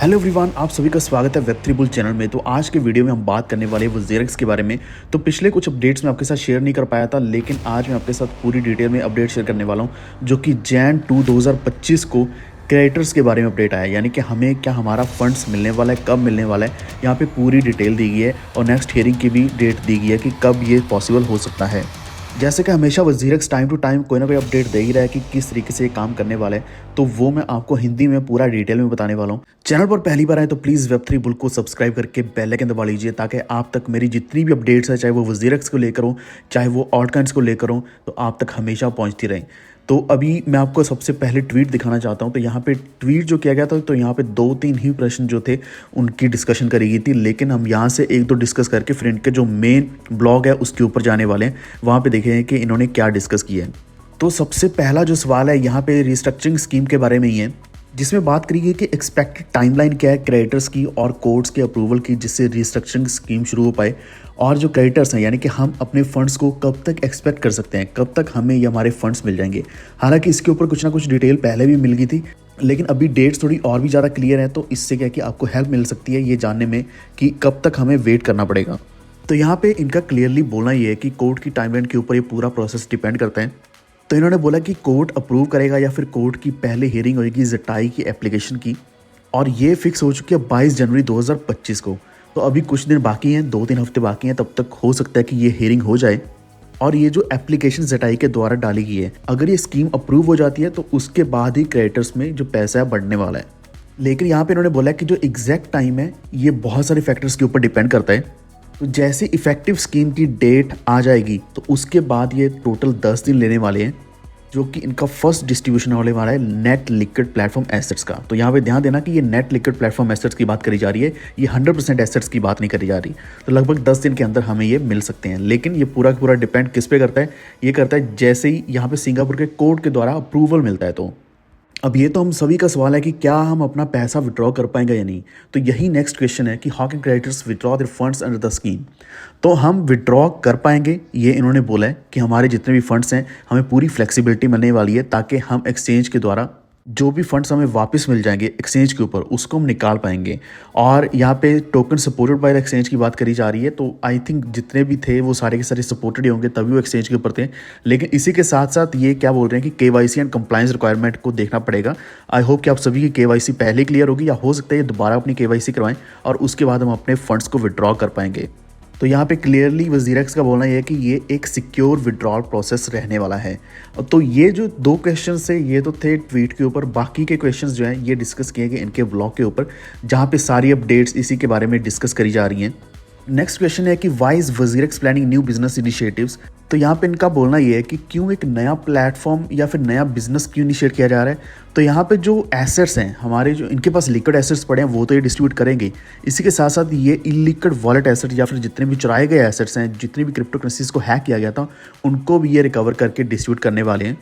Hello everyone, आप सभी का स्वागत है वेब3 बुल चैनल में। तो आज के वीडियो में हम बात करने वाले हैं वज़ीरक्स के बारे में। तो पिछले कुछ अपडेट्स मैं आपके साथ शेयर नहीं कर पाया था, लेकिन आज मैं आपके साथ पूरी डिटेल में अपडेट शेयर करने वाला हूं, जो कि जैन 2025 को क्रिएटर्स के बारे में अपडेट आया, यानी कि हमें क्या हमारा फंड्स मिलने वाला है, कब मिलने वाला है। यहाँ पे पूरी डिटेल दी गई है और नेक्स्ट हियरिंग की भी डेट दी गई है कि कब ये पॉसिबल हो सकता है। जैसे कि हमेशा वज़ीरक्स टाइम टू टाइम कोई ना कोई अपडेट दे ही रहा है कि किस तरीके से ये काम करने वाला है, तो वो मैं आपको हिंदी में पूरा डिटेल में बताने वाला हूँ। चैनल पर पहली बार आए तो प्लीज़ वेब3 बुल को सब्सक्राइब करके बेल आइकन दबा लीजिए, ताकि आप तक मेरी जितनी भी अपडेट्स है, चाहे वो वज़ीरक्स को लेकर हो, चाहे वो ऑल्टकॉइंस को लेकर हो, तो आप तक हमेशा पहुँचती रहें। तो अभी मैं आपको सबसे पहले ट्वीट दिखाना चाहता हूँ। तो यहाँ पे ट्वीट जो किया गया था, तो यहाँ पे 2-3 ही प्रश्न जो थे उनकी डिस्कशन करी गई थी, लेकिन हम यहाँ से 1-2 डिस्कस करके फिर इनके जो मेन ब्लॉग है उसके ऊपर जाने वाले हैं, वहाँ पे देखें कि इन्होंने क्या डिस्कस किया है। तो सबसे पहला जो सवाल है यहाँ पे रिस्ट्रक्चरिंग स्कीम के बारे में ही है, जिसमें बात करी गई कि एक्सपेक्टेड टाइमलाइन क्या है क्रेडिटर्स की और कोर्ट्स के अप्रूवल की, जिससे रिस्ट्रक्चरिंग स्कीम शुरू हो पाए। और जो क्रेडिटर्स हैं, यानी कि हम अपने फंड्स को कब तक एक्सपेक्ट कर सकते हैं, कब तक हमें ये हमारे फंड्स मिल जाएंगे। हालांकि इसके ऊपर कुछ ना कुछ डिटेल पहले भी मिल गई थी, लेकिन अभी डेट्स थोड़ी और भी ज़्यादा क्लियर है, तो इससे क्या है कि आपको हेल्प मिल सकती है ये जानने में कि कब तक हमें वेट करना पड़ेगा। तो यहाँ पे इनका क्लियरली बोलना ये है कि कोर्ट की टाइमलाइन के ऊपर ये पूरा प्रोसेस डिपेंड करता है। तो इन्होंने बोला कि कोर्ट अप्रूव करेगा या फिर कोर्ट की पहले हियरिंग होगी जटाई की एप्लीकेशन की, और ये फिक्स हो चुकी है 22 जनवरी 2025 को। तो अभी कुछ दिन बाकी हैं, 2-3 हफ्ते बाकी हैं, तब तक हो सकता है कि ये हियरिंग हो जाए। और ये जो एप्लीकेशन जटाई के द्वारा डाली गई है, अगर ये स्कीम अप्रूव हो जाती है तो उसके बाद ही क्रेडिटर्स में जो पैसा है बढ़ने वाला है। लेकिन यहाँ पे इन्होंने बोला कि जो एग्जैक्ट टाइम है ये बहुत सारे फैक्टर्स के ऊपर डिपेंड करता है। तो जैसे इफेक्टिव स्कीम की डेट आ जाएगी तो उसके बाद ये टोटल 10 दिन लेने वाले हैं, जो कि इनका फर्स्ट डिस्ट्रीब्यूशन होने वाला है नेट लिक्विड प्लेटफॉर्म एसेट्स का। तो यहाँ पे ध्यान देना कि ये नेट लिक्विड प्लेटफॉर्म एसेट्स की बात करी जा रही है, ये 100% एसेट्स की बात नहीं करी जा रही। तो लगभग 10 दिन के अंदर हमें ये मिल सकते हैं, लेकिन ये पूरा पूरा डिपेंड किस पे करता है, ये करता है जैसे ही यहाँ पे सिंगापुर के कोर्ट के द्वारा अप्रूवल मिलता है। तो अब ये तो हम सभी का सवाल है कि क्या हम अपना पैसा विड्रॉ कर पाएंगे या नहीं। तो यही नेक्स्ट क्वेश्चन है कि how can creditors withdraw there funds under the scheme. तो हम विड्रॉ कर पाएंगे, ये इन्होंने बोला है कि हमारे जितने भी फंड्स हैं हमें पूरी फ्लेक्सिबिलिटी मिलने वाली है, ताकि हम एक्सचेंज के द्वारा जो भी फंड्स हमें वापस मिल जाएंगे एक्सचेंज के ऊपर, उसको हम निकाल पाएंगे। और यहाँ पे token supported by the exchange की बात करी जा रही है, तो आई थिंक जितने भी थे वो सारे के सारे सपोर्टेड ही होंगे, तभी वो एक्सचेंज के ऊपर थे। लेकिन इसी के साथ साथ ये क्या बोल रहे हैं कि केवाईसी एंड कंप्लायंस रिक्वायरमेंट को देखना पड़ेगा। आई होप कि आप सभी की केवाईसी पहले क्लियर होगी, या हो सकता है ये दोबारा अपनी केवाईसी करवाएं और उसके बाद हम अपने फंड्स को विड्रॉ कर पाएंगे। तो यहाँ पे क्लियरली वज़ीरक्स का बोलना ये है कि ये एक सिक्योर विड्रॉल प्रोसेस रहने वाला है। तो ये जो 2 क्वेश्चन थे ये तो थे ट्वीट के ऊपर, बाकी के क्वेश्चंस जो हैं ये डिस्कस किए गए इनके ब्लॉग के ऊपर, जहाँ पे सारी अपडेट्स इसी के बारे में डिस्कस करी जा रही हैं। नेक्स्ट क्वेश्चन है कि why is WazirX planning new business initiatives. तो यहाँ पे इनका बोलना ये है कि क्यों एक नया प्लेटफॉर्म या फिर नया बिजनेस क्यों इनिशिएट किया जा रहा है। तो यहाँ पे जो एसेट्स हैं हमारे, जो इनके पास लिक्विड एसेट्स पड़े हैं वो तो ये डिस्ट्रीब्यूट करेंगे, इसी के साथ साथ ये इलिक्विड वॉलेट एसेट या फिर जितने भी चुराए गए एसेट्स हैं, जितनी भी क्रिप्टो करेंसीज को हैक किया गया था, उनको भी ये रिकवर करके डिस्ट्रीब्यूट करने वाले हैं।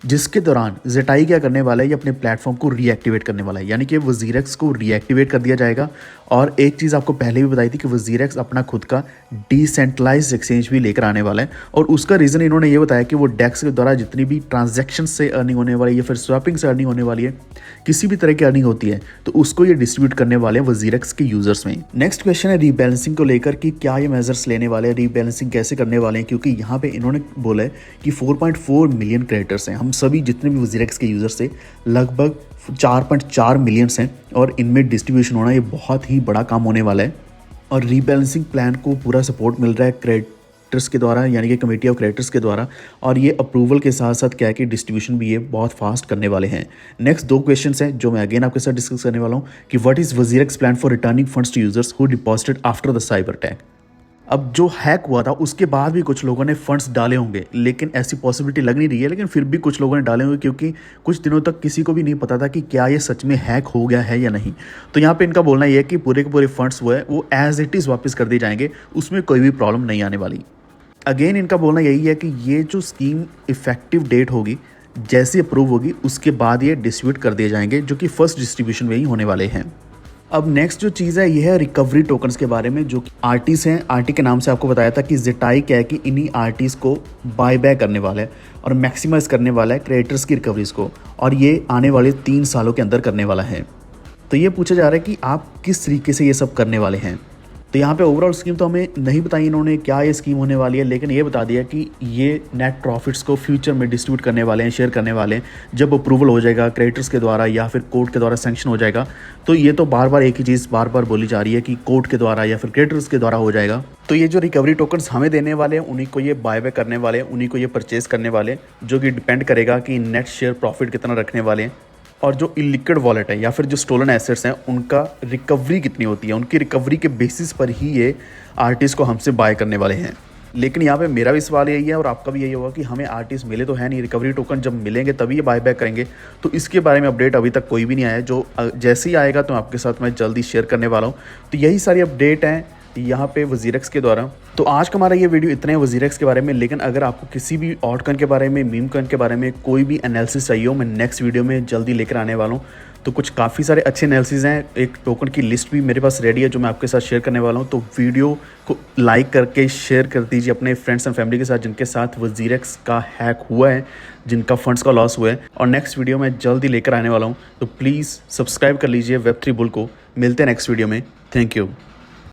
जिसके दौरान जटाई क्या करने वाला है, ये अपने प्लेटफॉर्म को रीएक्टिवेट करने वाला है, यानी कि वज़ीरक्स को रीएक्टिवेट कर दिया जाएगा। और एक चीज़ आपको पहले भी बताई थी कि वज़ीरक्स अपना खुद का डिसेंट्रलाइज्ड एक्सचेंज भी लेकर आने वाला है, और उसका रीज़न इन्होंने ये बताया कि वो डेक्स के द्वारा जितनी भी ट्रांजैक्शन से अर्निंग होने वाली है या फिर स्वैपिंग से अर्निंग होने वाली है, किसी भी तरह की अर्निंग होती है, तो उसको ये डिस्ट्रीब्यूट करने वाले हैं वज़ीरक्स के यूजर्स में। नेक्स्ट क्वेश्चन है रीबैलेंसिंग को लेकर कि क्या ये मेजर्स लेने वाले हैं, रीबैलेंसिंग कैसे करने वाले हैं, क्योंकि यहाँ पे इन्होंने बोला है कि 4.4 मिलियन क्रेडिटर्स हैं, हम सभी जितने भी वज़ीरक्स के यूजर्स से लगभग 4.4 मिलियंस हैं, और इनमें डिस्ट्रीब्यूशन होना ये बहुत ही बड़ा काम होने वाला है। और रीबैलेंसिंग प्लान को पूरा सपोर्ट मिल रहा है क्रेडिटर्स के द्वारा, यानी कि कमेटी ऑफ क्रेडिटर्स के द्वारा, और ये अप्रूवल के साथ साथ क्या है कि डिस्ट्रीब्यूशन भी ये बहुत फास्ट करने वाले हैं। नेक्स्ट 2 क्वेश्चंस हैं जो मैं अगेन आपके साथ डिस्कस करने वाला हूँ कि what is WazirX plan for returning funds to users who deposited after the cyber attack. अब जो हैक हुआ था उसके बाद भी कुछ लोगों ने फंड्स डाले होंगे, लेकिन ऐसी पॉसिबिलिटी लग नहीं रही है, लेकिन फिर भी कुछ लोगों ने डाले होंगे, क्योंकि कुछ दिनों तक किसी को भी नहीं पता था कि क्या ये सच में हैक हो गया है या नहीं। तो यहाँ पे इनका बोलना ये है कि पूरे के पूरे फंड्स वो एज इट इज़ वापस कर दिए जाएंगे, उसमें कोई भी प्रॉब्लम नहीं आने वाली। अगेन इनका बोलना यही है कि ये जो स्कीम इफेक्टिव डेट होगी, जैसे अप्रूव होगी उसके बाद ये डिस्ट्रीब्यूट कर दिए जाएंगे, जो कि फर्स्ट डिस्ट्रीब्यूशन में ही होने वाले हैं। अब नेक्स्ट जो चीज़ है ये है रिकवरी टोकन्स के बारे में, जो कि आरटीज हैं। आरटी के नाम से आपको बताया था कि जटाई क्या है कि इन्हीं आरटीज को बाय बैक करने वाला है और मैक्सिमाइज करने वाला है क्रिएटर्स की रिकवरीज को, और ये आने वाले 3 सालों के अंदर करने वाला है। तो ये पूछा जा रहा है कि आप किस तरीके से ये सब करने वाले हैं। तो यहाँ पे ओवरऑल स्कीम तो हमें नहीं बताई इन्होंने क्या ये स्कीम होने वाली है, लेकिन ये बता दिया कि ये नेट प्रॉफिट्स को फ्यूचर में डिस्ट्रीब्यूट करने वाले हैं, शेयर करने वाले हैं। जब अप्रूवल हो जाएगा क्रेडिटर्स के द्वारा या फिर कोर्ट के द्वारा सैंक्शन हो जाएगा, तो ये तो बार बार एक ही चीज़ बार बार बोली जा रही है कि कोर्ट के द्वारा या फिर क्रेडिटर्स के द्वारा हो जाएगा। तो ये जो रिकवरी टोकन्स हमें देने वाले हैं, उन्हीं को ये बायबैक करने वाले हैं, उन्हीं को ये परचेज करने वाले हैं, जो कि डिपेंड करेगा कि नेट शेयर प्रॉफिट कितना रखने वाले हैं। और जो इलिक्विड वॉलेट है या फिर जो स्टोलन एसेट्स हैं, उनका रिकवरी कितनी होती है, उनकी रिकवरी के बेसिस पर ही ये आर्टिस्ट को हमसे बाय करने वाले हैं। लेकिन यहाँ पे मेरा भी सवाल यही है और आपका भी यही होगा कि हमें आर्टिस्ट मिले तो है नहीं, रिकवरी टोकन जब मिलेंगे तभी ये बाय बैक करेंगे। तो इसके बारे में अपडेट अभी तक कोई भी नहीं आया, जो जैसे ही आएगा तो आपके साथ मैं जल्दी शेयर करने वाला हूँ। तो यही सारी अपडेट हैं यहाँ पे वजीरेक्स के द्वारा। तो आज का हमारा ये वीडियो इतना है वजीरेक्स के बारे में, लेकिन अगर आपको किसी भी ऑटकन के बारे में, मीम कन के बारे में कोई भी एनालिसिस चाहिए हो, मैं नेक्स्ट वीडियो में जल्दी लेकर आने वाला हूँ। तो कुछ काफ़ी सारे अच्छे एनालिसिस हैं, एक टोकन की लिस्ट भी मेरे पास रेडी है जो मैं आपके साथ शेयर करने वाला हूँ। तो वीडियो को लाइक करके शेयर कर दीजिए अपने फ्रेंड्स एंड फैमिली के साथ जिनके साथ वजीरेक्स का हैक हुआ है, जिनका फंड्स का लॉस हुआ है। और नेक्स्ट वीडियो में जल्दी लेकर आने वाला हूँ, तो प्लीज़ सब्सक्राइब कर लीजिए वेब3 बुल को। मिलते हैं नेक्स्ट वीडियो में। Thank you.